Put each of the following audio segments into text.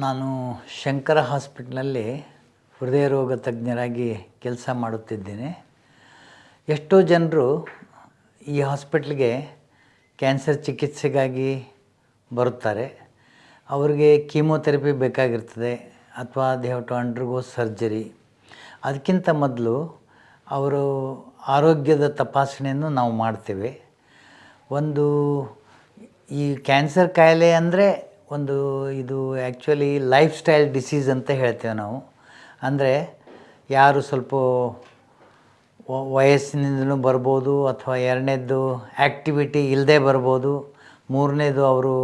ನಾನು ಶಂಕರ ಹಾಸ್ಪಿಟ್ಲಲ್ಲಿ ಹೃದಯ ರೋಗ ತಜ್ಞರಾಗಿ ಕೆಲಸ ಮಾಡುತ್ತಿದ್ದೇನೆ. ಎಷ್ಟೋ ಜನರು ಈ ಹಾಸ್ಪಿಟ್ಲಿಗೆ ಕ್ಯಾನ್ಸರ್ ಚಿಕಿತ್ಸೆಗಾಗಿ ಬರುತ್ತಾರೆ. ಅವರಿಗೆ ಕೀಮೋಥೆರಪಿ ಬೇಕಾಗಿರ್ತದೆ ಅಥವಾ they have to undergo surgery. ಅದಕ್ಕಿಂತ ಮೊದಲು ಅವರು ಆರೋಗ್ಯದ ತಪಾಸಣೆಯನ್ನು ನಾವು ಮಾಡ್ತೇವೆ. ಒಂದು ಈ ಕ್ಯಾನ್ಸರ್ ಕಾಯಿಲೆ ಅಂದರೆ ಇದು ಆ್ಯಕ್ಚುಲಿ ಲೈಫ್ ಸ್ಟೈಲ್ ಡಿಸೀಸ್ ಅಂತ ಹೇಳ್ತೇವೆ ನಾವು. ಅಂದರೆ ಯಾರು ಸ್ವಲ್ಪ ವಯಸ್ಸಿನಿಂದಲೂ ಬರ್ಬೋದು, ಅಥವಾ ಎರಡನೇದು ಆ್ಯಕ್ಟಿವಿಟಿ ಇಲ್ಲದೆ ಬರ್ಬೋದು, ಮೂರನೇದು ಅವರು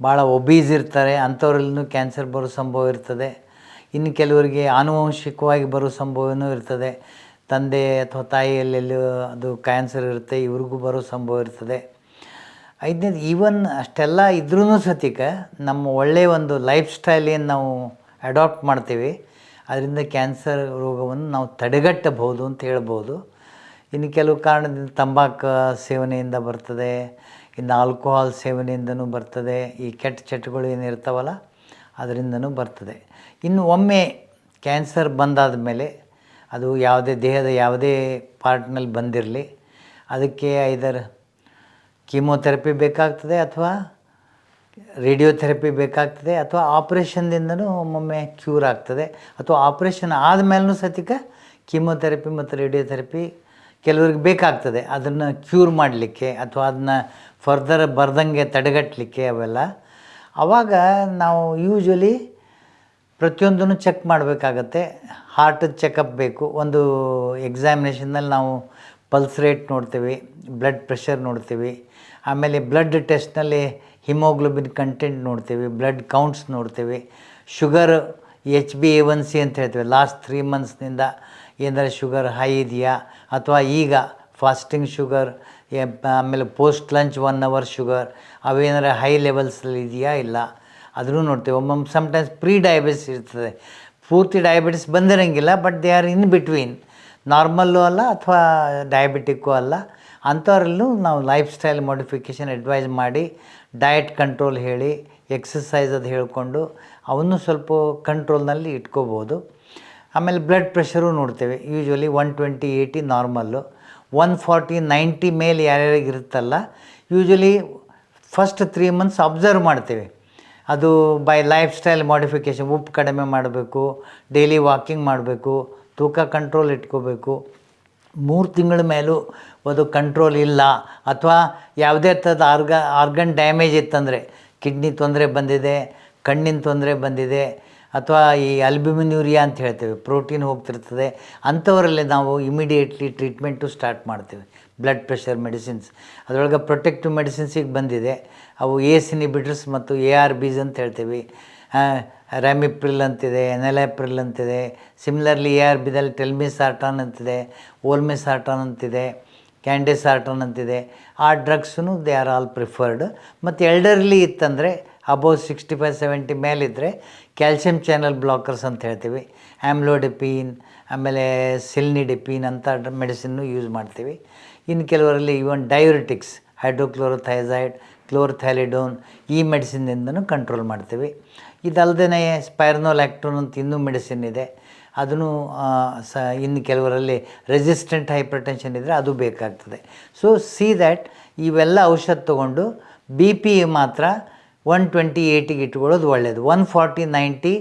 ಭಾಳ ಒಬೀಸ್ ಇರ್ತಾರೆ, ಅಂಥವ್ರಲ್ಲೂ ಕ್ಯಾನ್ಸರ್ ಬರೋ ಸಂಭವ ಇರ್ತದೆ. ಇನ್ನು ಕೆಲವರಿಗೆ ಆನುವಂಶಿಕವಾಗಿ ಬರೋ ಸಂಭವನೂ ಇರ್ತದೆ. ತಂದೆ ಅಥವಾ ತಾಯಿಯಲ್ಲೆಲ್ಲೂ ಅದು ಕ್ಯಾನ್ಸರ್ ಇರುತ್ತೆ, ಇವ್ರಿಗೂ ಬರೋ ಸಂಭವ ಇರ್ತದೆ. ಐದನೇದು ಈವನ್ ಅಷ್ಟೆಲ್ಲ ಇದ್ರೂ ಸತಿಕ ನಮ್ಮ ಒಳ್ಳೆಯ ಒಂದು ಲೈಫ್ ಸ್ಟೈಲ್ ಏನು ನಾವು ಅಡಾಪ್ಟ್ ಮಾಡ್ತೀವಿ, ಅದರಿಂದ ಕ್ಯಾನ್ಸರ್ ರೋಗವನ್ನು ನಾವು ತಡೆಗಟ್ಟಬಹುದು ಅಂತ ಹೇಳ್ಬೋದು. ಇನ್ನು ಕೆಲವು ಕಾರಣದಿಂದ ತಂಬಾಕು ಸೇವನೆಯಿಂದ ಬರ್ತದೆ, ಇನ್ನು ಆಲ್ಕೋಹಾಲ್ ಸೇವನೆಯಿಂದನೂ ಬರ್ತದೆ, ಈ ಕೆಟ್ಟ ಚಟಗಳು ಏನಿರ್ತಾವಲ್ಲ ಅದರಿಂದನೂ ಬರ್ತದೆ. ಇನ್ನು ಒಮ್ಮೆ ಕ್ಯಾನ್ಸರ್ ಬಂದಾದ ಮೇಲೆ ಅದು ಯಾವುದೇ ದೇಹದ ಯಾವುದೇ ಪಾರ್ಟ್ನಲ್ಲಿ ಬಂದಿರಲಿ, ಅದಕ್ಕೆ ಐದರ್ ಕೀಮೋಥೆರಪಿ ಬೇಕಾಗ್ತದೆ, ಅಥವಾ ರೇಡಿಯೋಥೆರಪಿ ಬೇಕಾಗ್ತದೆ, ಅಥವಾ ಆಪ್ರೇಷನ್ದಿಂದನೂ ಒಮ್ಮೊಮ್ಮೆ ಕ್ಯೂರ್ ಆಗ್ತದೆ, ಅಥವಾ ಆಪ್ರೇಷನ್ ಆದಮೇಲೂ ಸತಿಕ ಕೀಮೋಥೆರಪಿ ಮತ್ತು ರೇಡಿಯೋಥೆರಪಿ ಕೆಲವ್ರಿಗೆ ಬೇಕಾಗ್ತದೆ ಅದನ್ನು ಕ್ಯೂರ್ ಮಾಡಲಿಕ್ಕೆ, ಅಥವಾ ಅದನ್ನ ಫರ್ದರ್ ಬರ್ದಂಗೆ ತಡೆಗಟ್ಟಲಿಕ್ಕೆ. ಅವೆಲ್ಲ ಆವಾಗ ನಾವು ಯೂಶ್ವಲಿ ಪ್ರತಿಯೊಂದನ್ನು ಚೆಕ್ ಮಾಡಬೇಕಾಗತ್ತೆ. ಹಾರ್ಟದ ಚೆಕಪ್ ಬೇಕು. ಒಂದು ಎಕ್ಸಾಮಿನೇಷನ್ನಲ್ಲಿ ನಾವು ಪಲ್ಸ್ ರೇಟ್ ನೋಡ್ತೀವಿ, ಬ್ಲಡ್ ಪ್ರೆಷರ್ ನೋಡ್ತೀವಿ, ಆಮೇಲೆ ಬ್ಲಡ್ ಟೆಸ್ಟ್ನಲ್ಲಿ ಹಿಮೋಗ್ಲೋಬಿನ್ ಕಂಟೆಂಟ್ ನೋಡ್ತೀವಿ, ಬ್ಲಡ್ ಕೌಂಟ್ಸ್ ನೋಡ್ತೀವಿ, ಶುಗರ್ HbA1c ಅಂತ ಹೇಳ್ತೀವಿ. ಲಾಸ್ಟ್ 3 ಮಂತ್ಸ್ನಿಂದ ಏನಾರ ಶುಗರ್ ಹೈ ಇದೆಯಾ, ಅಥವಾ ಈಗ ಫಾಸ್ಟಿಂಗ್ ಶುಗರ್, ಆಮೇಲೆ ಪೋಸ್ಟ್ ಲಂಚ್ 1 ಅವರ್ ಶುಗರ್ ಅವೇನಾರ ಹೈ ಲೆವೆಲ್ಸಲ್ಲಿ ಇದೆಯಾ ಇಲ್ಲ ಅದನ್ನು ನೋಡ್ತೀವಿ. ಒಮ್ಮೊಮ್ಮೆ ಸಮ್ಟೈಮ್ಸ್ ಪ್ರೀ ಡಯಾಬಿಟಿಸ್ ಇರ್ತದೆ, ಪೂರ್ತಿ ಡಯಾಬಿಟಿಸ್ ಬಂದಿರೋಂಗಿಲ್ಲ, but they are in between, normal ಅಲ್ಲ ಅಥವಾ ಡಯಾಬಿಟಿಕ್ಕು ಅಲ್ಲ. ಅಂಥವ್ರಲ್ಲೂ ನಾವು ಲೈಫ್ ಸ್ಟೈಲ್ ಮಾಡಿಫಿಕೇಷನ್ ಅಡ್ವೈಸ್ ಮಾಡಿ, ಡಯಟ್ ಕಂಟ್ರೋಲ್ ಹೇಳಿ, ಎಕ್ಸಸೈಸ್ ಅದು ಹೇಳಿಕೊಂಡು ಅವನ್ನು ಸ್ವಲ್ಪ ಕಂಟ್ರೋಲ್ನಲ್ಲಿ ಇಟ್ಕೋಬೋದು. ಆಮೇಲೆ ಬ್ಲಡ್ ಪ್ರೆಷರು ನೋಡ್ತೇವೆ. ಯೂಶ್ವಲಿ 120/80 ನಾರ್ಮಲ್ಲು, 140/90 ಮೇಲೆ ಯಾರ್ಯಾರಿಗೆ ಇರುತ್ತಲ್ಲ, ಯೂಶ್ವಲಿ ಫಸ್ಟ್ 3 ಮಂತ್ಸ್ ಅಬ್ಸರ್ವ್ ಮಾಡ್ತೇವೆ. ಅದು ಬೈ ಲೈಫ್ ಸ್ಟೈಲ್ ಮಾಡಿಫಿಕೇಷನ್, ಉಪ್ಪು ಕಡಿಮೆ ಮಾಡಬೇಕು, ಡೈಲಿ ವಾಕಿಂಗ್ ಮಾಡಬೇಕು, ತೂಕ ಕಂಟ್ರೋಲ್ ಇಟ್ಕೋಬೇಕು. 3 ತಿಂಗಳ ಮೇಲೂ ಅದು ಕಂಟ್ರೋಲ್ ಇಲ್ಲ, ಅಥವಾ ಯಾವುದೇ ಥರದ ಆರ್ಗನ್ ಡ್ಯಾಮೇಜ್ ಇತ್ತಂದರೆ, ಕಿಡ್ನಿ ತೊಂದರೆ ಬಂದಿದೆ, ಕಣ್ಣಿನ ತೊಂದರೆ ಬಂದಿದೆ, ಅಥವಾ ಈ ಅಲ್ಬ್ಯುಮಿನ್ಯೂರಿಯಾ ಅಂತ ಹೇಳ್ತೇವೆ, ಪ್ರೋಟೀನ್ ಹೋಗ್ತಿರ್ತದೆ, ಅಂಥವರಲ್ಲಿ ನಾವು ಇಮಿಡಿಯೇಟ್ಲಿ ಟ್ರೀಟ್ಮೆಂಟು ಸ್ಟಾರ್ಟ್ ಮಾಡ್ತೀವಿ. ಬ್ಲಡ್ ಪ್ರೆಷರ್ ಮೆಡಿಸಿನ್ಸ್ ಅದರೊಳಗೆ ಪ್ರೊಟೆಕ್ಟಿವ್ ಮೆಡಿಸಿನ್ಸಿಗೆ ಬಂದಿದೆ. ಅವು ACE ಇನ್ಹಿಬಿಟರ್ಸ್ ಮತ್ತು ARBs ಅಂತ ಹೇಳ್ತೀವಿ. ರ್ಯಾಮಿಪ್ರಿಲ್ ಅಂತಿದೆ, ಎನೆಲಾಪ್ರಿಲ್ ಅಂತಿದೆ. ಸಿಮಿಲರ್ಲಿ ARBದಲ್ಲಿ ಟೆಲ್ಮಿಸಾರ್ಟಾನ್ ಅಂತಿದೆ, ಓಲ್ಮೆಸಾರ್ಟಾನ್ ಅಂತಿದೆ, ಕ್ಯಾಂಡೆಸಾರ್ಟಾನ್ ಅಂತಿದೆ. ಆ ಡ್ರಗ್ಸೂ ದೇ ಆರ್ ಆಲ್ ಪ್ರಿಫರ್ಡ್. ಮತ್ತು ಎಲ್ಡರ್ಲಿ ಇತ್ತಂದರೆ ಅಬೌವ್ 65-70 ಮೇಲಿದ್ದರೆ ಕ್ಯಾಲ್ಸಿಯಂ ಚಾನಲ್ ಬ್ಲಾಕರ್ಸ್ ಅಂತ ಹೇಳ್ತೀವಿ, ಆಮ್ಲೋಡಿಪೀನ್, ಆಮೇಲೆ ಸಿಲ್ನಿಡಿಪೀನ್ ಅಂತ ಮೆಡಿಸಿನ್ನು ಯೂಸ್ ಮಾಡ್ತೀವಿ. ಇನ್ನು ಕೆಲವರಲ್ಲಿ ಈವನ್ ಡಯೂರಿಟಿಕ್ಸ್, ಹೈಡ್ರೋಕ್ಲೋರೋಥೈಸೈಡ್, ಕ್ಲೋರ್ಥ್ಯಾಲಿಡೋನ್, ಈ ಮೆಡಿಸಿನ್ನಿಂದನೂ ಕಂಟ್ರೋಲ್ ಮಾಡ್ತೀವಿ. ಇದಲ್ಲದೆ ಸ್ಪೈರ್ನೋಲ್ಯಾಕ್ಟೋನ್ ಅಂತ ಇನ್ನೂ ಮೆಡಿಸಿನ್ ಇದೆ, ಅದನ್ನು ಇನ್ನು ಕೆಲವರಲ್ಲಿ ರೆಸಿಸ್ಟೆಂಟ್ ಹೈಪರ್ಟೆನ್ಷನ್ ಇದ್ದರೆ ಅದು ಬೇಕಾಗ್ತದೆ. ಸೊ ಸಿ ದ್ಯಾಟ್ ಇವೆಲ್ಲ ಔಷಧ ತೊಗೊಂಡು BP ಮಾತ್ರ 120/80 ಇಟ್ಕೊಳ್ಳೋದು ಒಳ್ಳೆಯದು. 140/90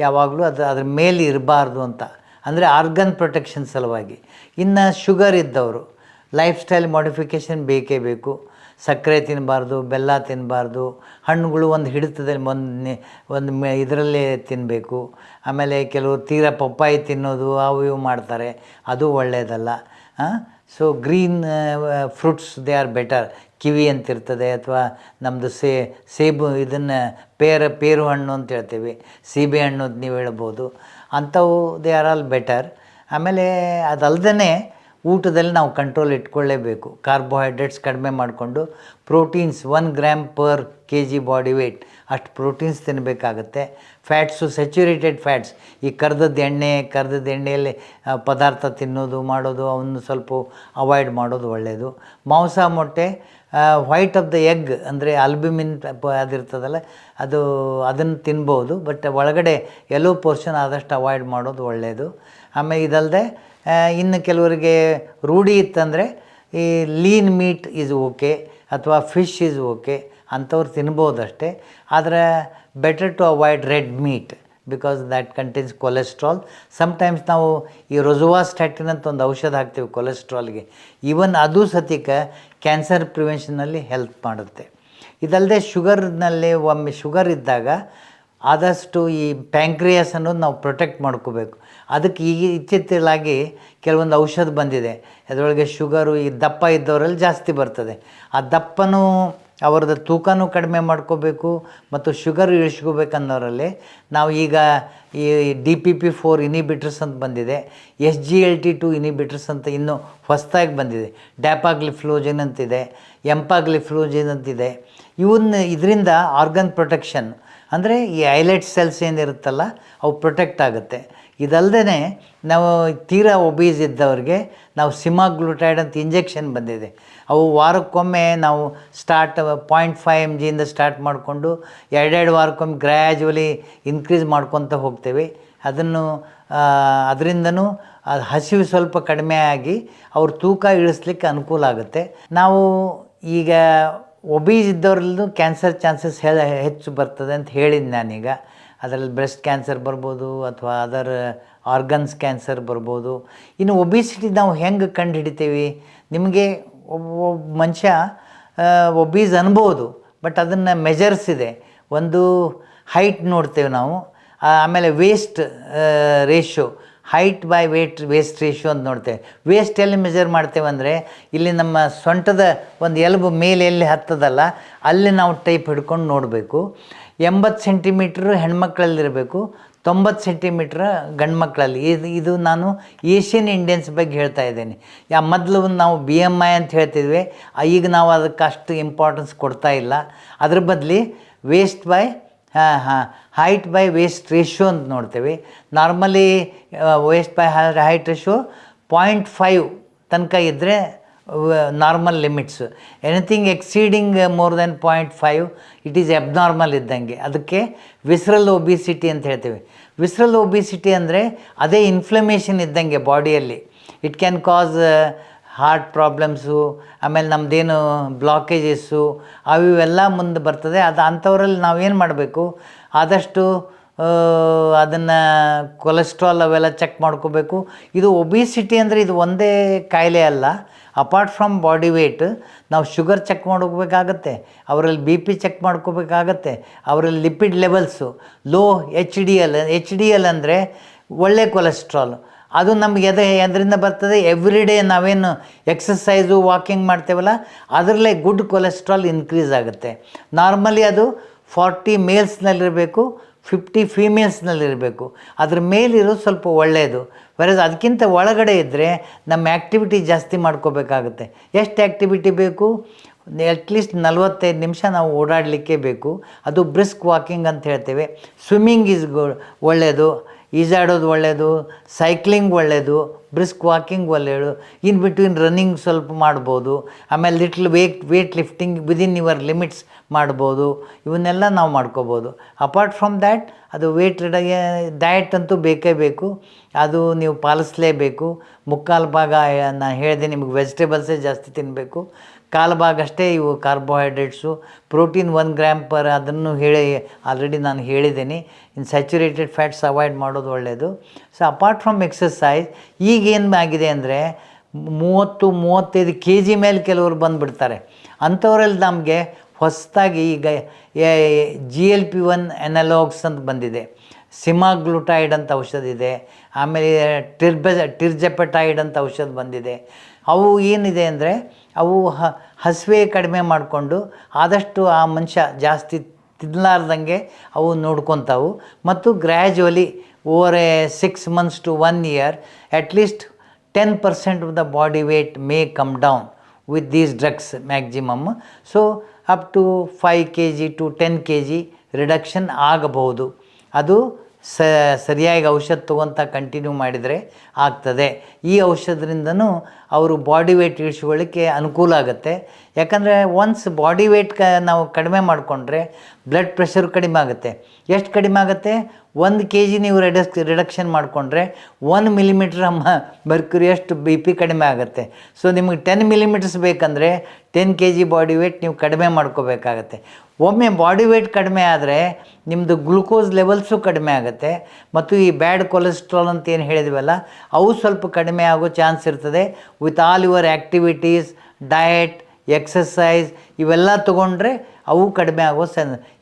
ಯಾವಾಗಲೂ ಅದ್ರ ಮೇಲೆ ಇರಬಾರ್ದು ಅಂತ, ಅಂದರೆ ಆರ್ಗನ್ ಪ್ರೊಟೆಕ್ಷನ್ ಸಲುವಾಗಿ. ಇನ್ನು ಶುಗರ್ ಇದ್ದವರು ಲೈಫ್ ಸ್ಟೈಲ್ ಮಾಡಿಫಿಕೇಷನ್ ಬೇಕೇ ಬೇಕು. ಸಕ್ಕರೆ ತಿನ್ನಬಾರ್ದು, ಬೆಲ್ಲ ತಿನ್ನಬಾರ್ದು, ಹಣ್ಣುಗಳು ಒಂದು ಹಿಡಿತದೆ ಒಂದು ಇದರಲ್ಲೇ ತಿನ್ನಬೇಕು. ಆಮೇಲೆ ಕೆಲವರು ತೀರಾ ಪಪ್ಪಾಯಿ ತಿನ್ನೋದು ಅವು ಇವು ಮಾಡ್ತಾರೆ, ಅದು ಒಳ್ಳೆಯದಲ್ಲ. So green fruits they are better. Kiwi ಅಂತಿರ್ತದೆ, ಅಥವಾ ನಮ್ಮದು ಸೇಬು, ಇದನ್ನು ಪೇರು ಹಣ್ಣು ಅಂತ ಹೇಳ್ತೀವಿ, ಸೀಬೆ ಹಣ್ಣು ಅಂತ ನೀವು ಹೇಳ್ಬೋದು. ಅಂಥವು ದೇ ಆರ್ ಆಲ್ ಬೆಟರ್. ಆಮೇಲೆ ಅದಲ್ಲದೆ ಊಟದಲ್ಲಿ ನಾವು ಕಂಟ್ರೋಲ್ ಇಟ್ಕೊಳ್ಳೇಬೇಕು. ಕಾರ್ಬೋಹೈಡ್ರೇಟ್ಸ್ ಕಡಿಮೆ ಮಾಡಿಕೊಂಡು proteins 1 gram per kg body weight ಅಷ್ಟು ಪ್ರೋಟೀನ್ಸ್ ತಿನ್ನಬೇಕಾಗತ್ತೆ. ಫ್ಯಾಟ್ಸು, ಸ್ಯಾಚುರೇಟೆಡ್ ಫ್ಯಾಟ್ಸ್, ಈ ಕರ್ದದ್ದು ಎಣ್ಣೆಯಲ್ಲಿ ಪದಾರ್ಥ ತಿನ್ನೋದು ಮಾಡೋದು ಅವನ್ನು ಸ್ವಲ್ಪ ಅವಾಯ್ಡ್ ಮಾಡೋದು ಒಳ್ಳೆಯದು. ಮಾಂಸ, ಮೊಟ್ಟೆ, ವೈಟ್ ಆಫ್ ದ ಎಗ್ ಅಂದರೆ ಆಲ್ಬ್ಯೂಮಿನ್ ಅದಿರ್ತದಲ್ಲ ಅದನ್ನು ತಿನ್ಬೋದು, ಬಟ್ ಒಳಗಡೆ ಎಲ್ಲೋ ಪೋರ್ಷನ್ ಆದಷ್ಟು ಅವಾಯ್ಡ್ ಮಾಡೋದು ಒಳ್ಳೆಯದು. ಆಮೇಲೆ ಇದಲ್ಲದೆ ಇನ್ನು ಕೆಲವರಿಗೆ ರೂಢಿ ಇತ್ತಂದರೆ ಈ ಲೀನ್ ಮೀಟ್ ಈಸ್ ಓಕೆ ಅಥವಾ ಫಿಶ್ ಈಸ್ ಓಕೆ, ಅಂಥವ್ರು ತಿನ್ಬೋದಷ್ಟೇ. ಆದರೆ better to avoid red meat because that contains cholesterol. Sometimes ನಾವು ಈ ರೋಜುವಾಸ್ಟ್ಯಾಟಿನ್ ಅಂತ ಒಂದು ಔಷಧ ಹಾಕ್ತೀವಿ ಕೊಲೆಸ್ಟ್ರಾಲ್ಗೆ, ಈವನ್ ಅದು ಸತಿಕ ಕ್ಯಾನ್ಸರ್ ಪ್ರಿವೆನ್ಷನಲ್ಲಿ ಹೆಲ್ಪ್ ಮಾಡುತ್ತೆ. ಇದಲ್ಲದೆ ಶುಗರ್ನಲ್ಲಿ ಒಮ್ಮೆ ಶುಗರ್ ಇದ್ದಾಗ ಆದಷ್ಟು ಈ ಪ್ಯಾಂಕ್ರಿಯಾಸ್ ಅನ್ನೋದು ನಾವು ಪ್ರೊಟೆಕ್ಟ್ ಮಾಡ್ಕೋಬೇಕು. ಅದಕ್ಕೆ ಈಗ ಇತ್ತೀಚೆಗಾಗಿ ಕೆಲವೊಂದು ಔಷಧ ಬಂದಿದೆ, ಅದರೊಳಗೆ ಶುಗರು ಈ ದಪ್ಪ ಇದ್ದವರಲ್ಲಿ ಜಾಸ್ತಿ ಬರ್ತದೆ. ಆ ದಪ್ಪನೂ ಅವ್ರದ್ದು ತೂಕನೂ ಕಡಿಮೆ ಮಾಡ್ಕೋಬೇಕು ಮತ್ತು ಶುಗರ್ ಇಳಿಸ್ಕೋಬೇಕನ್ನೋರಲ್ಲಿ ನಾವು ಈಗ ಈ DPP-4 ಇನಿಬಿಟರ್ಸ್ ಅಂತ ಬಂದಿದೆ, SGLT2 ಇನಿಬಿಟರ್ಸ್ ಅಂತ ಇನ್ನೂ ಹೊಸದಾಗಿ ಬಂದಿದೆ, ಡ್ಯಾಪಾಗ್ಲಿಫ್ಲೋಜಿನ್ ಅಂತಿದೆ, ಎಂಪಾಗ್ಲಿಫ್ಲೋಜಿನ್ ಅಂತಿದೆ. ಇದರಿಂದ ಆರ್ಗನ್ ಪ್ರೊಟೆಕ್ಷನ್ ಅಂದರೆ ಈ ಐಲೆಟ್ ಸೆಲ್ಸ್ ಏನಿರುತ್ತಲ್ಲ ಅವು ಪ್ರೊಟೆಕ್ಟ್ ಆಗುತ್ತೆ. ಇದಲ್ಲದೆ ನಾವು ತೀರಾ ಒಬೀಸ್ ಇದ್ದವ್ರಿಗೆ ನಾವು ಸಿಮಾಗ್ಲುಟೈಡ್ ಅಂತ ಇಂಜೆಕ್ಷನ್ ಬಂದಿದೆ, ಅವು ವಾರಕ್ಕೊಮ್ಮೆ ನಾವು 0.5 mg ಸ್ಟಾರ್ಟ್ ಮಾಡಿಕೊಂಡು 2 ವಾರಕ್ಕೊಮ್ಮೆ ಗ್ರ್ಯಾಜುವಲಿ ಇನ್ಕ್ರೀಸ್ ಮಾಡ್ಕೊತ ಹೋಗ್ತೇವೆ. ಅದರಿಂದನೂ ಹಸಿವು ಸ್ವಲ್ಪ ಕಡಿಮೆ ಆಗಿ ಅವ್ರ ತೂಕ ಇಳಿಸ್ಲಿಕ್ಕೆ ಅನುಕೂಲ ಆಗುತ್ತೆ. ನಾವು ಈಗ ಒಬೀಸ್ ಇದ್ದವ್ರಲ್ಲೂ ಕ್ಯಾನ್ಸರ್ ಚಾನ್ಸಸ್ ಹೆಚ್ಚು ಬರ್ತದೆ ಅಂತ ಹೇಳಿದ್ದು ನಾನೀಗ. ಅದರಲ್ಲಿ ಬ್ರೆಸ್ಟ್ ಕ್ಯಾನ್ಸರ್ ಬರ್ಬೋದು ಅಥವಾ ಅದರ್ ಆರ್ಗನ್ಸ್ ಕ್ಯಾನ್ಸರ್ ಬರ್ಬೋದು. ಇನ್ನು ಒಬಿಸಿಟಿ ನಾವು ಹೆಂಗೆ ಕಂಡು ಹಿಡಿತೀವಿ? ನಿಮಗೆ ಒಬ್ಬ ಮನುಷ್ಯ ಒಬೀಸ್ ಅನ್ಬೋದು, ಬಟ್ ಅದನ್ನು ಮೆಜರ್ಸ್ ಇದೆ. ಒಂದು ಹೈಟ್ ನೋಡ್ತೇವೆ ನಾವು, ಆಮೇಲೆ waste ratio, height by waste ratio ಅಂತ ನೋಡ್ತೇವೆ. ವೇಸ್ಟ್ ಎಲ್ಲಿ ಮೆಜರ್ ಮಾಡ್ತೇವೆ ಅಂದರೆ ಇಲ್ಲಿ ನಮ್ಮ ಸೊಂಟದ ಒಂದು ಎಲುಬು ಮೇಲೆ ಎಲ್ಲಿ ಹತ್ತದಲ್ಲ ಅಲ್ಲಿ ನಾವು ಟೈಪ್ ಹಿಡ್ಕೊಂಡು ನೋಡಬೇಕು. 80 ಸೆಂಟಿಮೀಟ್ರ್ ಹೆಣ್ಮಕ್ಳಲ್ಲಿರಬೇಕು, 90 ಸೆಂಟಿಮೀಟ್ರ್ ಗಂಡು ಮಕ್ಕಳಲ್ಲಿ. ಇದು ನಾನು ಏಷ್ಯನ್ ಇಂಡಿಯನ್ಸ್ ಬಗ್ಗೆ ಹೇಳ್ತಾ ಇದ್ದೇನೆ. ಮೊದಲು ನಾವು BMI ಅಂತ ಹೇಳ್ತಿದ್ವಿ, ಈಗ ನಾವು ಅದಕ್ಕೆ ಅಷ್ಟು ಇಂಪಾರ್ಟೆನ್ಸ್ ಕೊಡ್ತಾ ಇಲ್ಲ. ಅದ್ರ ಬದಲು waste by height by waste ratio ಅಂತ ನೋಡ್ತೇವೆ. Normally waste by height ratio 0.5 ತನಕ ಇದ್ದರೆ normal limits. Anything exceeding more than 0.5 it is abnormal ಇದ್ದಂಗೆ. ಅದಕ್ಕೆ ವಿಸ್ರಲ್ ಒಬಿಸಿಟಿ ಅಂತ ಹೇಳ್ತೀವಿ. ವಿಸ್ರಲ್ ಒಬಿಸಿಟಿ ಅಂದರೆ ಅದೇ ಇನ್ಫ್ಲಮೇಷನ್ ಇದ್ದಂಗೆ ಬಾಡಿಯಲ್ಲಿ. It can cause heart problems, ಆಮೇಲೆ ನಮ್ಮದೇನು ಬ್ಲಾಕೇಜಸ್ಸು ಅವೆಲ್ಲ ಮುಂದೆ ಬರ್ತದೆ. ಅಂಥವ್ರಲ್ಲಿ ನಾವೇನು ಮಾಡಬೇಕು, ಆದಷ್ಟು ಅದನ್ನು ಕೊಲೆಸ್ಟ್ರಾಲ್ ಅವೆಲ್ಲ ಚೆಕ್ ಮಾಡ್ಕೋಬೇಕು. ಇದು ಒಬಿಸಿಟಿ ಅಂದರೆ ಇದು ಒಂದೇ ಕಾಯಿಲೆ ಅಲ್ಲ. ಅಪಾರ್ಟ್ ಫ್ರಮ್ ಬಾಡಿ ವೇಟ್ ನಾವು ಶುಗರ್ ಚೆಕ್ ಮಾಡ್ಕೋಬೇಕಾಗತ್ತೆ, ಅವರಲ್ಲಿ BP ಚೆಕ್ ಮಾಡ್ಕೋಬೇಕಾಗತ್ತೆ, ಅವರಲ್ಲಿ ಲಿಪಿಡ್ ಲೆವೆಲ್ಸು ಲೋ HDL ಅಂದರೆ ಒಳ್ಳೆ ಕೊಲೆಸ್ಟ್ರಾಲ್. ಅದು ನಮಗೆ ಅದರಿಂದ ಬರ್ತದೆ. ಎವ್ರಿಡೇ ನಾವೇನು ಎಕ್ಸಸೈಸು ವಾಕಿಂಗ್ ಮಾಡ್ತೇವಲ್ಲ ಅದರಲ್ಲೇ ಗುಡ್ ಕೊಲೆಸ್ಟ್ರಾಲ್ ಇನ್ಕ್ರೀಸ್ ಆಗುತ್ತೆ. ನಾರ್ಮಲಿ ಅದು 40 ಮೇಲ್ಸ್ನಲ್ಲಿರಬೇಕು, 50 ಫೀಮೇಲ್ಸ್ನಲ್ಲಿರಬೇಕು. ಅದ್ರ ಮೇಲಿರೋದು ಸ್ವಲ್ಪ ಒಳ್ಳೆಯದು. ವೆರಸ್ ಅದಕ್ಕಿಂತ ಒಳಗಡೆ ಇದ್ದರೆ ನಮ್ಮ ಆ್ಯಕ್ಟಿವಿಟಿ ಜಾಸ್ತಿ ಮಾಡ್ಕೋಬೇಕಾಗುತ್ತೆ. ಎಷ್ಟು ಆ್ಯಕ್ಟಿವಿಟಿ ಬೇಕು? ಅಟ್ಲೀಸ್ಟ್ 45 ನಿಮಿಷ ನಾವು ಓಡಾಡಲಿಕ್ಕೆ ಬೇಕು. ಅದು ಬ್ರಿಸ್ಕ್ ವಾಕಿಂಗ್ ಅಂತ ಹೇಳ್ತೇವೆ. ಸ್ವಿಮ್ಮಿಂಗ್ ಈಸ್ ಒಳ್ಳೆಯದು, ಈಜಾಡೋದು ಒಳ್ಳೆಯದು, ಸೈಕ್ಲಿಂಗ್ ಒಳ್ಳೆಯದು, ಬ್ರಿಸ್ಕ್ ವಾಕಿಂಗ್ ಒಳ್ಳೆಯದು. ಇನ್ ಬಿಟ್ವೀನ್ ರನ್ನಿಂಗ್ ಸ್ವಲ್ಪ ಮಾಡ್ಬೋದು. ಆಮೇಲೆ little weight lifting within your limits ಮಾಡ್ಬೋದು. ಇವನ್ನೆಲ್ಲ ನಾವು ಮಾಡ್ಕೋಬೋದು. ಅಪಾರ್ಟ್ ಫ್ರಮ್ ದ್ಯಾಟ್ ಅದು ವೇಟ್ ಡಯಟ್ ಅಂತೂ ಬೇಕೇ ಬೇಕು, ಅದು ನೀವು ಪಾಲಿಸಲೇಬೇಕು. ಮುಕ್ಕಾಲು ಭಾಗ ನಾನು ಹೇಳಿದೆ ನಿಮಗೆ ವೆಜಿಟೇಬಲ್ಸೇ ಜಾಸ್ತಿ ತಿನ್ನಬೇಕು, ಕಾಲು ಭಾಗ ಅಷ್ಟೇ ಇವು ಕಾರ್ಬೋಹೈಡ್ರೇಟ್ಸು. ಪ್ರೋಟೀನ್ 1 ಗ್ರಾಮ್ ಪರ್ ಅದನ್ನು ಆಲ್ರೆಡಿ ನಾನು ಹೇಳಿದ್ದೀನಿ. ಇನ್ನು ಸ್ಯಾಚುರೇಟೆಡ್ ಫ್ಯಾಟ್ಸ್ ಅವಾಯ್ಡ್ ಮಾಡೋದು ಒಳ್ಳೆಯದು. ಸೊ ಅಪಾರ್ಟ್ ಫ್ರಮ್ ಎಕ್ಸಸೈಸ್ ಈಗೇನು ಆಗಿದೆ ಅಂದರೆ 30-35 kg ಮೇಲೆ ಕೆಲವರು ಬಂದುಬಿಡ್ತಾರೆ. ಅಂಥವರಲ್ಲಿ ನಮಗೆ ಹೊಸದಾಗಿ ಈಗ GLP-1 ಎನಲಾಗ್ಸ್ ಅಂತ ಬಂದಿದೆ, ಸಿಮಾಗ್ಲುಟೈಡ್ ಅಂತ ಔಷಧ ಇದೆ, ಆಮೇಲೆ ಟಿರ್ಜೆಪಟೈಡ್ ಅಂತ ಔಷಧ ಬಂದಿದೆ. ಅವು ಏನಿದೆ ಅಂದರೆ ಅವು ಹಸಿವೆ ಕಡಿಮೆ ಮಾಡಿಕೊಂಡು ಆದಷ್ಟು ಆ ಮನುಷ್ಯ ಜಾಸ್ತಿ ತಿನ್ನಲಾರ್ದಂಗೆ ಅವು ನೋಡ್ಕೊತಾವು. ಮತ್ತು gradually over 6 months to 1 year at least 10% of the body weight may come down with these drugs maximum. So up to 5 kg to 10 kg reduction ಆಗಬಹುದು. ಅದು ಸರಿಯಾಗಿ ಔಷಧ ತೊಗೊತ ಕಂಟಿನ್ಯೂ ಮಾಡಿದರೆ ಆಗ್ತದೆ. ಈ ಔಷಧದಿಂದನೂ ಅವರು ಬಾಡಿ ವೇಟ್ ಇಳಿಸ್ಕೊಳ್ಳಿಕ್ಕೆ ಅನುಕೂಲ ಆಗುತ್ತೆ. ಯಾಕಂದರೆ ಒನ್ಸ್ ಬಾಡಿ ವೇಟ್ ನಾವು ಕಡಿಮೆ ಮಾಡಿಕೊಂಡ್ರೆ ಬ್ಲಡ್ ಪ್ರೆಷರ್ ಕಡಿಮೆ ಆಗುತ್ತೆ. ಎಷ್ಟು ಕಡಿಮೆ ಆಗುತ್ತೆ? 1 kg ನೀವು ರಿಡಕ್ಷನ್ ಮಾಡಿಕೊಂಡ್ರೆ 1 millimeter ಮರ್ಕ್ಯುರಿಯಷ್ಟು BP ಕಡಿಮೆ ಆಗುತ್ತೆ. ಸೊ ನಿಮಗೆ 10 millimeters ಬೇಕಂದರೆ 10 kg ಬಾಡಿ ವೇಟ್ ನೀವು ಕಡಿಮೆ ಮಾಡ್ಕೋಬೇಕಾಗತ್ತೆ. ಒಮ್ಮೆ ಬಾಡಿ ವೇಟ್ ಕಡಿಮೆ ಆದರೆ ನಿಮ್ಮದು ಗ್ಲೂಕೋಸ್ ಲೆವೆಲ್ಸು ಕಡಿಮೆ ಆಗುತ್ತೆ ಮತ್ತು ಈ ಬ್ಯಾಡ್ ಕೊಲೆಸ್ಟ್ರಾಲ್ ಅಂತ ಏನು ಹೇಳಿದ್ವಲ್ಲ ಅವು ಸ್ವಲ್ಪ ಕಡಿಮೆ ಆಗೋ ಚಾನ್ಸ್ ಇರ್ತದೆ. With all your activities, diet, exercise ಇವೆಲ್ಲ ತೊಗೊಂಡ್ರೆ ಅವು ಕಡಿಮೆ ಆಗೋ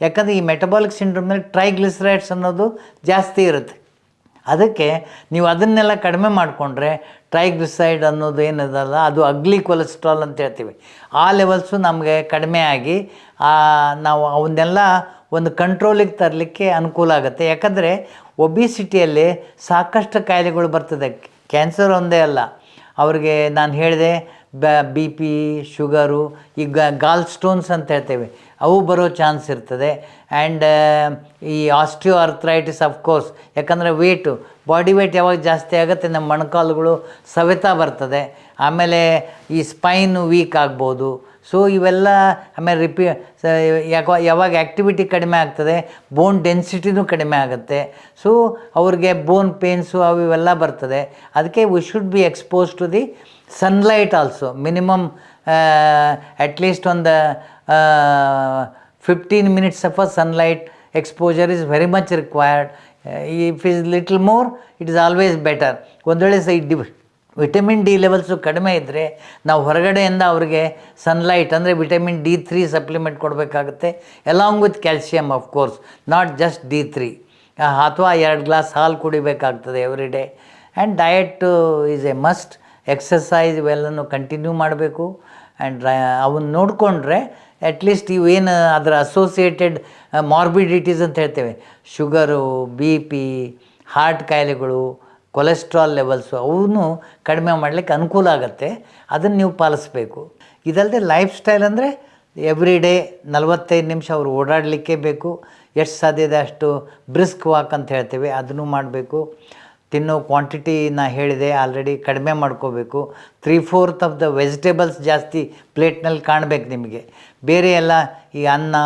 ಯಾಕಂದರೆ ಈ ಮೆಟಬಾಲಿಕ್ ಸಿಂಡ್ರೋಮ್ನಲ್ಲಿ ಟ್ರೈಗ್ಲಿಸರೈಡ್ಸ್ ಅನ್ನೋದು ಜಾಸ್ತಿ ಇರುತ್ತೆ. ಅದಕ್ಕೆ ನೀವು ಅದನ್ನೆಲ್ಲ ಕಡಿಮೆ ಮಾಡಿಕೊಂಡ್ರೆ ಟ್ರೈಗ್ಲಿಸರೈಡ್ ಅನ್ನೋದು ಏನಿದಲ್ಲ ಅದು ಅಗ್ಲಿ ಕೊಲೆಸ್ಟ್ರಾಲ್ ಅಂತ ಹೇಳ್ತೀವಿ. ಆ ಲೆವೆಲ್ಸು ನಮಗೆ ಕಡಿಮೆ ಆಗಿ ನಾವು ಅವನ್ನೆಲ್ಲ ಒಂದು ಕಂಟ್ರೋಲಿಗೆ ತರಲಿಕ್ಕೆ ಅನುಕೂಲ ಆಗುತ್ತೆ. ಯಾಕಂದರೆ ಒಬಿಸಿಟಿಯಲ್ಲಿ ಸಾಕಷ್ಟು ಕಾಯಿಲೆಗಳು ಬರ್ತದೆ. ಕ್ಯಾನ್ಸರ್ ಒಂದೇ ಅಲ್ಲ, ಅವ್ರಿಗೆ ನಾನು ಹೇಳಿದೆ BP, ಶುಗರು, ಈಗ ಗಾಲ್ ಸ್ಟೋನ್ಸ್ ಅಂತ ಹೇಳ್ತೇವೆ ಅವು ಬರೋ ಚಾನ್ಸ್ ಇರ್ತದೆ. ಆ್ಯಂಡ್ ಈ ಆಸ್ಟಿಯೋ ಆರ್ಥ್ರೈಟಿಸ್ ಅಫ್ಕೋರ್ಸ್, ಯಾಕಂದರೆ ವೇಟು ಬಾಡಿ ವೇಟ್ ಯಾವಾಗ ಜಾಸ್ತಿ ಆಗುತ್ತೆ ನಮ್ಮ ಮೊಣಕಾಲುಗಳು ಸವೆತ ಬರ್ತದೆ. ಆಮೇಲೆ ಈ ಸ್ಪೈನು ವೀಕ್ ಆಗ್ಬೋದು. ಸೊ ಇವೆಲ್ಲ ಆಮೇಲೆ ಯಾವಾಗ ಆ್ಯಕ್ಟಿವಿಟಿ ಕಡಿಮೆ ಆಗ್ತದೆ ಬೋನ್ ಡೆನ್ಸಿಟಿನೂ ಕಡಿಮೆ ಆಗುತ್ತೆ. ಸೊ ಅವ್ರಿಗೆ ಬೋನ್ ಪೇನ್ಸು ಅವು ಇವೆಲ್ಲ ಬರ್ತದೆ. ಅದಕ್ಕೆ we should be expose to the sunlight also. Minimum at least ಒಂದು 15 minutes of a sunlight exposure is very much required. If it is little more, it is always better. ಒಂದು ವೇಳೆ ವಿಟಮಿನ್ ಡಿ ಲೆವೆಲ್ಸು ಕಡಿಮೆ ಇದ್ದರೆ ನಾವು ಹೊರಗಡೆಯಿಂದ ಅವ್ರಿಗೆ sunlight ಅಂದರೆ vitamin D3 supplement ಕೊಡಬೇಕಾಗುತ್ತೆ, along with calcium of course, not just D3. ಅಥವಾ 2 ಗ್ಲಾಸ್ ಹಾಲು ಕುಡಿಬೇಕಾಗ್ತದೆ every day. And diet is a must. Exercise ಇವೆಲ್ಲನೂ ಕಂಟಿನ್ಯೂ ಮಾಡಬೇಕು. ಆ್ಯಂಡ್ ಅವನ್ನ ನೋಡಿಕೊಂಡ್ರೆ ಅಟ್ಲೀಸ್ಟ್ ಇವೇನು ಅದರ ಅಸೋಸಿಯೇಟೆಡ್ ಮಾರ್ಬಿಡಿಟೀಸ್ ಅಂತ ಹೇಳ್ತೇವೆ, ಶುಗರು, BP, ಹಾರ್ಟ್ ಕಾಯಿಲೆಗಳು, ಕೊಲೆಸ್ಟ್ರಾಲ್ ಲೆವೆಲ್ಸು ಅವನು ಕಡಿಮೆ ಮಾಡಲಿಕ್ಕೆ ಅನುಕೂಲ ಆಗುತ್ತೆ. ಅದನ್ನು ನೀವು ಪಾಲಿಸ್ಬೇಕು. ಇದಲ್ಲದೆ ಲೈಫ್ ಸ್ಟೈಲ್ ಅಂದರೆ ಎವ್ರಿ ಡೇ 45 ನಿಮಿಷ ಅವರು ಓಡಾಡಲಿಕ್ಕೆ ಬೇಕು. ಎಷ್ಟು ಸಾಧ್ಯ ಇದೆ ಅಷ್ಟು ಬ್ರಿಸ್ಕ್ ವಾಕ್ ಅಂತ ಹೇಳ್ತೇವೆ, ಅದನ್ನು ಮಾಡಬೇಕು. ತಿನ್ನೋ ಕ್ವಾಂಟಿಟಿ ನಾ ಹೇಳಿದೆ ಆಲ್ರೆಡಿ, ಕಡಿಮೆ ಮಾಡ್ಕೋಬೇಕು. 3/4 ಆಫ್ ದ ವೆಜಿಟೇಬಲ್ಸ್ ಜಾಸ್ತಿ ಪ್ಲೇಟ್ನಲ್ಲಿ ಕಾಣಬೇಕು ನಿಮಗೆ. ಬೇರೆ ಎಲ್ಲ ಈ ಅನ್ನ,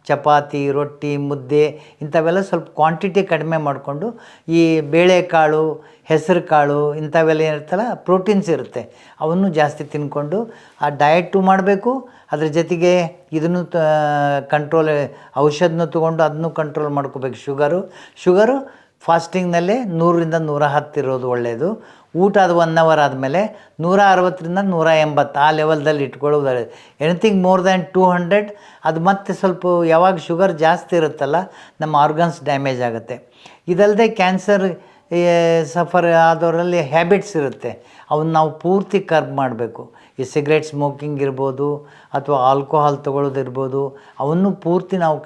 ಚಪಾತಿ, ರೊಟ್ಟಿ, ಮುದ್ದೆ ಇಂಥವೆಲ್ಲ ಸ್ವಲ್ಪ ಕ್ವಾಂಟಿಟಿ ಕಡಿಮೆ ಮಾಡಿಕೊಂಡು ಈ ಬೇಳೆಕಾಳು, ಹೆಸರು ಕಾಳು ಇಂಥವೆಲ್ಲ ಏನಿರ್ತಲ್ಲ ಪ್ರೋಟೀನ್ಸ್ ಇರುತ್ತೆ ಅವನ್ನು ಜಾಸ್ತಿ ತಿನ್ಕೊಂಡು ಆ ಡಯಟು ಮಾಡಬೇಕು. ಅದ್ರ ಜೊತೆಗೆ ಇದನ್ನು ಕಂಟ್ರೋಲ್ ಔಷಧನೂ ತೊಗೊಂಡು ಅದನ್ನು ಕಂಟ್ರೋಲ್ ಮಾಡ್ಕೋಬೇಕು. ಶುಗರು ಫಾಸ್ಟಿಂಗ್ನಲ್ಲೇ 100ರಿಂದ 110 ಇರೋದು ಒಳ್ಳೆಯದು. ಊಟ ಅದು 1 hour ಆದಮೇಲೆ 160ರಿಂದ 180 ಆ ಲೆವೆಲ್ದಲ್ಲಿ ಇಟ್ಕೊಳ್ಳೋದು ಒಳ್ಳೆಯದು. ಎನಿಥಿಂಗ್ ಮೋರ್ ದ್ಯಾನ್ 200 ಅದು ಮತ್ತೆ ಸ್ವಲ್ಪ ಯಾವಾಗ ಶುಗರ್ ಜಾಸ್ತಿ ಇರುತ್ತಲ್ಲ ನಮ್ಮ ಆರ್ಗನ್ಸ್ ಡ್ಯಾಮೇಜ್ ಆಗುತ್ತೆ. ಇದಲ್ಲದೆ ಕ್ಯಾನ್ಸರ್ ಸಫರ್ ಆದವರಲ್ಲಿ ಹ್ಯಾಬಿಟ್ಸ್ ಇರುತ್ತೆ, ಅವನ್ನ ನಾವು ಪೂರ್ತಿ ಕರ್ಬ್ ಮಾಡಬೇಕು. ಈ ಸಿಗರೇಟ್ ಸ್ಮೋಕಿಂಗ್ ಇರ್ಬೋದು ಅಥವಾ ಆಲ್ಕೋಹಾಲ್ ತೊಗೊಳ್ಳೋದಿರ್ಬೋದು, ಅವನ್ನು ಪೂರ್ತಿ ನಾವು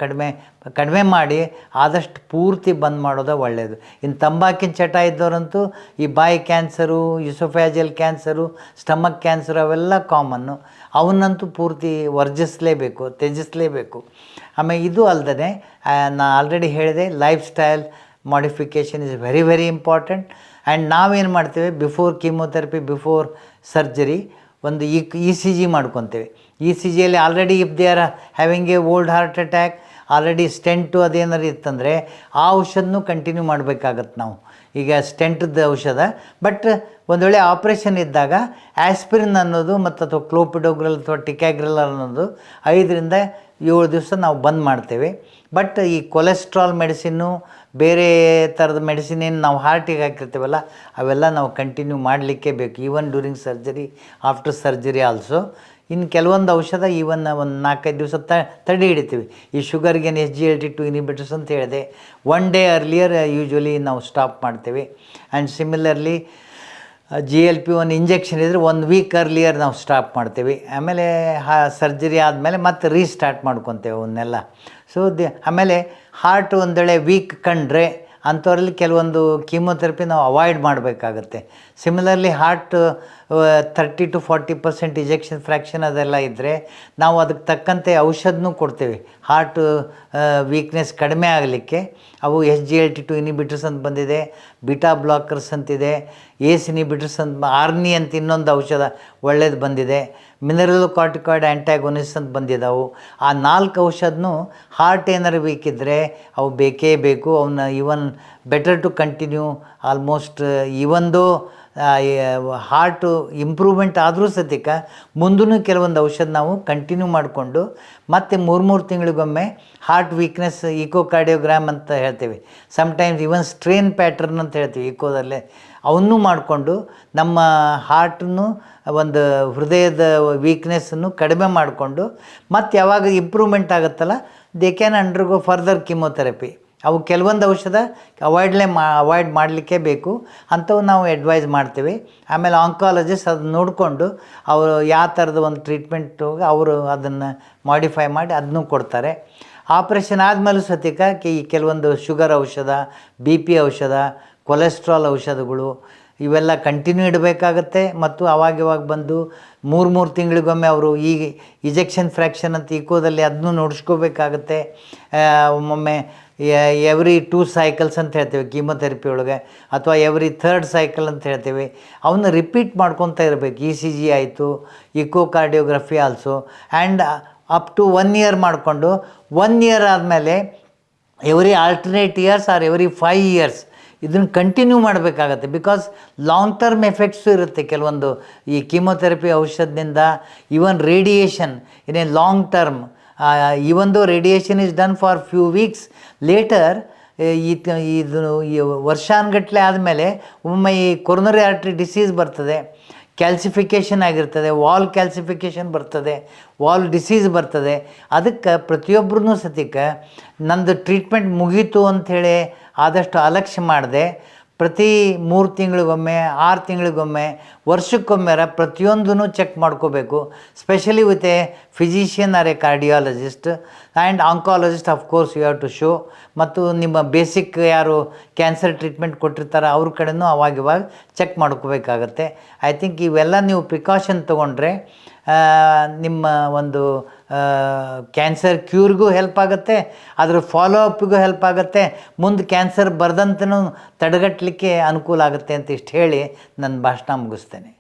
ಕಡಿಮೆ ಮಾಡಿ ಆದಷ್ಟು ಪೂರ್ತಿ ಬಂದ್ ಮಾಡೋದು ಒಳ್ಳೆಯದು. ಇನ್ನು ತಂಬಾಕಿನ ಚಟ ಇದ್ದವರಂತೂ ಈ ಬಾಯಿ ಕ್ಯಾನ್ಸರು, ಯುಸೋಫ್ಯಾಜಿಯಲ್ ಕ್ಯಾನ್ಸರು, ಸ್ಟಮಕ್ ಕ್ಯಾನ್ಸರು ಅವೆಲ್ಲ ಕಾಮನ್ನು. ಅವನ್ನಂತೂ ಪೂರ್ತಿ ತ್ಯಜಿಸಲೇಬೇಕು. ಆಮೇಲೆ ಇದು ಅಲ್ಲದೆ ನಾನು ಆಲ್ರೆಡಿ ಹೇಳಿದೆ, life style modification is very very important. And ನಾವೇನು ಮಾಡ್ತೇವೆ, ಬಿಫೋರ್ ಕೀಮೋಥೆರಪಿ, ಬಿಫೋರ್ ಸರ್ಜರಿ ಒಂದು ECG ಮಾಡ್ಕೊತೇವೆ. ECGಯಲ್ಲಿ already if they are having a old heart attack, already stent ಅದೇನಾರು ಇತ್ತಂದರೆ ಆ ಔಷಧನೂ ಕಂಟಿನ್ಯೂ ಮಾಡಬೇಕಾಗತ್ತೆ ನಾವು. ಈಗ ಸ್ಟೆಂಟದ್ದು ಔಷಧ, ಬಟ್ ಒಂದು ವೇಳೆ ಆಪ್ರೇಷನ್ ಇದ್ದಾಗ ಆ್ಯಸ್ಪಿರಿನ್ ಅನ್ನೋದು ಮತ್ತು ಅಥವಾ ಕ್ಲೋಪಿಡೋಗ್ರಲ್ ಅಥವಾ ಟಿಕ್ಯಾಗ್ರಲ್ ಅನ್ನೋದು 5ರಿಂದ 7 ದಿವಸ ನಾವು ಬಂದ್ ಮಾಡ್ತೇವೆ. ಬಟ್ ಈ ಕೊಲೆಸ್ಟ್ರಾಲ್ ಮೆಡಿಸಿನ್ನು, ಬೇರೆ ಥರದ ಮೆಡಿಸಿನ್ ಏನು ನಾವು ಹಾರ್ಟಿಗೆ ಹಾಕಿರ್ತೀವಲ್ಲ ಅವೆಲ್ಲ ನಾವು ಕಂಟಿನ್ಯೂ ಮಾಡಲಿಕ್ಕೆ ಬೇಕು, even during surgery, after surgery also. ಇನ್ನು ಕೆಲವೊಂದು ಔಷಧ ಈವನ್ ಒಂದು 4-5 ದಿವಸ ತಡೆ ಹಿಡಿತೀವಿ. ಈ ಶುಗರ್ಗೆ SGLT2 ಇನಿಬಿಟರ್ಸ್ ಅಂತ ಹೇಳಿದೆ, 1 day ಅರ್ಲಿಯರ್ ಯೂಶ್ವಲಿ ನಾವು ಸ್ಟಾಪ್ ಮಾಡ್ತೇವೆ. ಆ್ಯಂಡ್ ಸಿಮಿಲರ್ಲಿ GLP-1 ಇಂಜೆಕ್ಷನ್ ಇದ್ದರೆ 1 week ಅರ್ಲಿಯರ್ ನಾವು ಸ್ಟಾಪ್ ಮಾಡ್ತೀವಿ. ಆಮೇಲೆ ಸರ್ಜರಿ ಆದಮೇಲೆ ಮತ್ತೆ ರೀಸ್ಟಾರ್ಟ್ ಮಾಡ್ಕೊತೇವೆ ಅವನ್ನೆಲ್ಲ. ಸೊ ಆಮೇಲೆ ಹಾರ್ಟ್ ಒಂದು ವೇಳೆ ವೀಕ್ ಕಂಡ್ರೆ ಅಂಥವರಲ್ಲಿ ಕೆಲವೊಂದು ಕೀಮೊಥೆರಪಿ ನಾವು ಅವಾಯ್ಡ್ ಮಾಡಬೇಕಾಗತ್ತೆ. ಸಿಮಿಲರ್ಲಿ ಹಾರ್ಟ್ 30-40% ಇಜೆಕ್ಷನ್ ಫ್ರ್ಯಾಕ್ಷನ್ ಅದೆಲ್ಲ ಇದ್ದರೆ ನಾವು ಅದಕ್ಕೆ ತಕ್ಕಂತೆ ಔಷಧನೂ ಕೊಡ್ತೇವೆ ಹಾರ್ಟ್ ವೀಕ್ನೆಸ್ ಕಡಿಮೆ ಆಗಲಿಕ್ಕೆ. ಅವು SGLT2 ಇನಿಬಿಟರ್ಸ್ ಅಂತ ಬಂದಿದೆ, ಬಿಟಾ ಬ್ಲಾಕರ್ಸ್ ಅಂತಿದೆ, ಏಸ್ ಇನಿಬಿಟರ್ಸ್ ಅಂತ, ಆರ್ನಿ ಅಂತ ಇನ್ನೊಂದು ಔಷಧ ಒಳ್ಳೇದು ಬಂದಿದೆ, ಮಿನರಲ್ ಕಾರ್ಟಿಕಾಯ್ಡ್ ಆ್ಯಂಟ್ಯಾಗೋನಿಸ್ಟ್ ಅಂತ ಬಂದಿದ್ದಾವೆ. ಆ 4 ಔಷಧನೂ ಹಾರ್ಟ್ ಏನಾರು ವೀಕ್ ಇದ್ದರೆ ಅವು ಬೇಕೇ ಬೇಕು. ಅವನ್ನ even better to continue almost ಈವನ್ದು ಹಾರ್ಟು ಇಂಪ್ರೂವ್ಮೆಂಟ್ ಆದರೂ ಸದ್ಯಕ್ಕ ಮುಂದೂ ಕೆಲವೊಂದು ಔಷಧ ನಾವು ಕಂಟಿನ್ಯೂ ಮಾಡಿಕೊಂಡು ಮತ್ತು 3 ತಿಂಗಳಿಗೊಮ್ಮೆ ಹಾರ್ಟ್ ವೀಕ್ನೆಸ್ ಈಕೋಕಾರ್ಡಿಯೋಗ್ರಾಮ್ ಅಂತ ಹೇಳ್ತೀವಿ, ಸಮ್ಟೈಮ್ಸ್ ಈವನ್ ಸ್ಟ್ರೇನ್ ಪ್ಯಾಟರ್ನ್ ಅಂತ ಹೇಳ್ತೀವಿ ಈಕೋದಲ್ಲೇ, ಅವನ್ನೂ ಮಾಡಿಕೊಂಡು ನಮ್ಮ ಹಾರ್ಟನ್ನು ಒಂದು ಹೃದಯದ ವೀಕ್ನೆಸ್ಸನ್ನು ಕಡಿಮೆ ಮಾಡಿಕೊಂಡು ಮತ್ತು ಯಾವಾಗ ಇಂಪ್ರೂವ್ಮೆಂಟ್ ಆಗುತ್ತಲ್ಲ they can undergo further chemotherapy. ಅವು ಕೆಲವೊಂದು ಔಷಧ ಅವಾಯ್ಡ್ ಮಾಡಲಿಕ್ಕೆ ಬೇಕು, ಅಂಥವು ನಾವು ಅಡ್ವೈಸ್ ಮಾಡ್ತೀವಿ. ಆಮೇಲೆ ಆಂಕಾಲಜಿಸ್ಟ್ ಅದನ್ನ ನೋಡಿಕೊಂಡು ಅವರು ಯಾವ ಥರದ ಒಂದು ಟ್ರೀಟ್ಮೆಂಟು ಅವರು ಅದನ್ನು ಮಾಡಿಫೈ ಮಾಡಿ ಅದನ್ನೂ ಕೊಡ್ತಾರೆ. ಆಪ್ರೇಷನ್ ಆದಮೇಲೂ ಸತ್ಯಕ್ಕೆ ಈ ಕೆಲವೊಂದು ಶುಗರ್ ಔಷಧ, BP ಔಷಧ, ಕೊಲೆಸ್ಟ್ರಾಲ್ ಔಷಧಗಳು ಇವೆಲ್ಲ ಕಂಟಿನ್ಯೂ ಇಡಬೇಕಾಗತ್ತೆ. ಮತ್ತು ಅವಾಗಿವಾಗ ಬಂದು 3 ತಿಂಗಳಿಗೊಮ್ಮೆ ಅವರು ಈ ಇಜೆಕ್ಷನ್ ಫ್ರ್ಯಾಕ್ಷನ್ ಅಂತ ಈಕೋದಲ್ಲಿ ಅದನ್ನೂ ನೋಡಿಸ್ಕೋಬೇಕಾಗತ್ತೆ. ಒಮ್ಮೊಮ್ಮೆ ಎವ್ರಿ 2 ಸೈಕಲ್ಸ್ ಅಂತ ಹೇಳ್ತೀವಿ ಕೀಮೊಥೆರಪಿ ಒಳಗೆ, ಅಥವಾ ಎವ್ರಿ 3rd ಸೈಕಲ್ ಅಂತ ಹೇಳ್ತೀವಿ. ಅವನ್ನ ರಿಪೀಟ್ ಮಾಡ್ಕೊತಾ ಇರಬೇಕು. ECG ಆಯಿತು, echocardiography also, and up to 1 year ಮಾಡಿಕೊಂಡು 1 ಇಯರ್ ಆದಮೇಲೆ every alternate years or every 5 years ಇದನ್ನು ಕಂಟಿನ್ಯೂ ಮಾಡಬೇಕಾಗತ್ತೆ. ಬಿಕಾಸ್ ಲಾಂಗ್ ಟರ್ಮ್ ಎಫೆಕ್ಟ್ಸು ಇರುತ್ತೆ ಕೆಲವೊಂದು ಈ ಕೀಮೊಥೆರಪಿ ಔಷಧದಿಂದ. Even radiation in a long term, even though radiation is done for few weeks later, ಇದು ವರ್ಷಾನುಗಟ್ಟಲೆ ಆದಮೇಲೆ ಒಮ್ಮೆ ಈ ಕೊರೊನರಿ ಆರ್ಟರಿ ಡಿಸೀಸ್ ಬರ್ತದೆ, ಕ್ಯಾಲ್ಸಿಫಿಕೇಷನ್ ಆಗಿರ್ತದೆ, ವಾಲ್ ಕ್ಯಾಲ್ಸಿಫಿಕೇಷನ್ ಬರ್ತದೆ, ವಾಲ್ ಡಿಸೀಸ್ ಬರ್ತದೆ. ಅದಕ್ಕೆ ಪ್ರತಿಯೊಬ್ಬರೂ ಸತ್ಯಕ್ಕೆ ನಂದು ಟ್ರೀಟ್ಮೆಂಟ್ ಮುಗೀತು ಅಂಥೇಳಿ ಆದಷ್ಟು ಅಲಕ್ಷ್ಯ ಮಾಡದೆ ಪ್ರತಿ 3 ತಿಂಗಳಿಗೊಮ್ಮೆ, 6 ತಿಂಗಳಿಗೊಮ್ಮೆ, ವರ್ಷಕ್ಕೊಮ್ಮೆರ ಪ್ರತಿಯೊಂದೂ ಚೆಕ್ ಮಾಡ್ಕೋಬೇಕು. Specially with a physician or a cardiologist and oncologist of course you have to show. ಮತ್ತು ನಿಮ್ಮ ಬೇಸಿಕ್ ಯಾರು ಕ್ಯಾನ್ಸರ್ ಟ್ರೀಟ್ಮೆಂಟ್ ಕೊಟ್ಟಿರ್ತಾರೆ ಅವ್ರ ಕಡೆನೂ ಅವಾಗಿವಾಗ ಚೆಕ್ ಮಾಡ್ಕೋಬೇಕಾಗತ್ತೆ. ಐ ಥಿಂಕ್ ಇವೆಲ್ಲ ನೀವು ಪ್ರಿಕಾಷನ್ ತೊಗೊಂಡ್ರೆ ನಿಮ್ಮ ಒಂದು ಕ್ಯಾನ್ಸರ್ ಕ್ಯೂರ್ಗೂ ಹೆಲ್ಪ್ ಆಗುತ್ತೆ, ಅದ್ರ ಫಾಲೋ ಅಪ್ಪಿಗೂ ಹೆಲ್ಪ್ ಆಗುತ್ತೆ, ಮುಂದೆ ಕ್ಯಾನ್ಸರ್ ಬರ್ದಂತನೂ ತಡೆಗಟ್ಟಲಿಕ್ಕೆ ಅನುಕೂಲ ಆಗುತ್ತೆ ಅಂತ ಇಷ್ಟು ಹೇಳಿ ನನ್ನ ಭಾಷಣ ಮುಗಿಸ್ತೇನೆ.